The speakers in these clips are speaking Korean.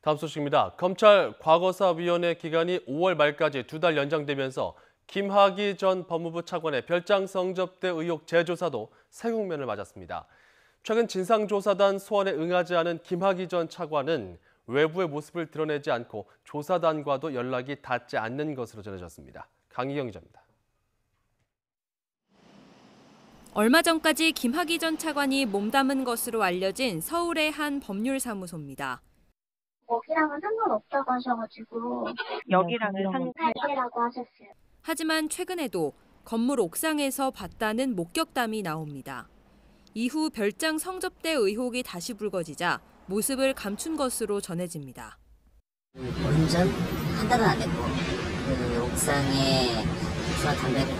다음 소식입니다. 검찰 과거사위원회 기간이 5월 말까지 2달 연장되면서 김학의 전 법무부 차관의 별장 성접대 의혹 재조사도 새 국면을 맞았습니다. 최근 진상조사단 소환에 응하지 않은 김학의 전 차관은 외부의 모습을 드러내지 않고 조사단과도 연락이 닿지 않는 것으로 전해졌습니다. 강희경 기자입니다. 얼마 전까지 김학의 전 차관이 몸담은 것으로 알려진 서울의 한 법률사무소입니다. 여기랑은 상관없다고 하셔가지고 여기랑은 상관없다고 하셨어요. 하지만 최근에도 건물 옥상에서 봤다는 목격담이 나옵니다. 이후 별장 성접대 의혹이 다시 불거지자 모습을 감춘 것으로 전해집니다. 본전 한 달은 안 됐고 그 옥상에 주와 담배를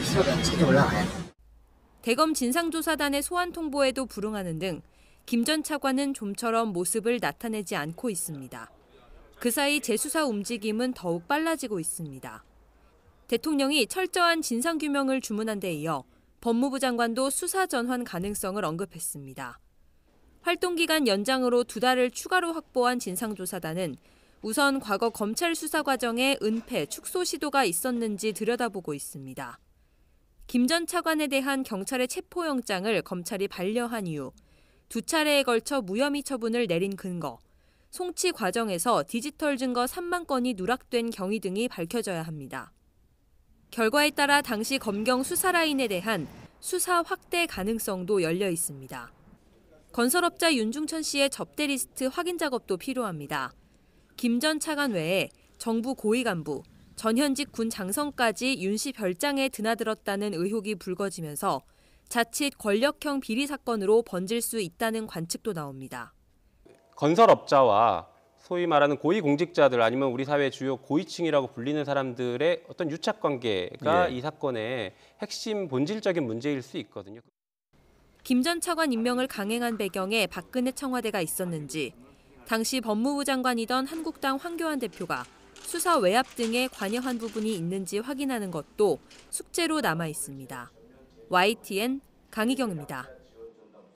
피로가 자주 올라와요. 대검 진상조사단의 소환 통보에도 불응하는 등 김 전 차관은 좀처럼 모습을 나타내지 않고 있습니다. 그 사이 재수사 움직임은 더욱 빨라지고 있습니다. 대통령이 철저한 진상규명을 주문한 데 이어 법무부 장관도 수사 전환 가능성을 언급했습니다. 활동기간 연장으로 2달을 추가로 확보한 진상조사단은 우선 과거 검찰 수사 과정에 은폐, 축소 시도가 있었는지 들여다보고 있습니다. 김 전 차관에 대한 경찰의 체포영장을 검찰이 반려한 이유, 2차례에 걸쳐 무혐의 처분을 내린 근거, 송치 과정에서 디지털 증거 3만 건이 누락된 경위 등이 밝혀져야 합니다. 결과에 따라 당시 검경 수사 라인에 대한 수사 확대 가능성도 열려 있습니다. 건설업자 윤중천 씨의 접대 리스트 확인 작업도 필요합니다. 김 전 차관 외에 정부 고위 간부, 전현직 군 장성까지 윤 씨 별장에 드나들었다는 의혹이 불거지면서 자칫 권력형 비리 사건으로 번질 수 있다는 관측도 나옵니다. 건설업자와 소위 말하는 고위공직자들 아니면 우리 사회 주요 고위층이라고 불리는 사람들의 어떤 유착관계가 이 사건의 핵심 본질적인 문제일 수 있거든요. 김 전 차관 임명을 강행한 배경에 박근혜 청와대가 있었는지, 당시 법무부 장관이던 한국당 황교안 대표가 수사 외압 등에 관여한 부분이 있는지 확인하는 것도 숙제로 남아 있습니다. YTN 강희경입니다.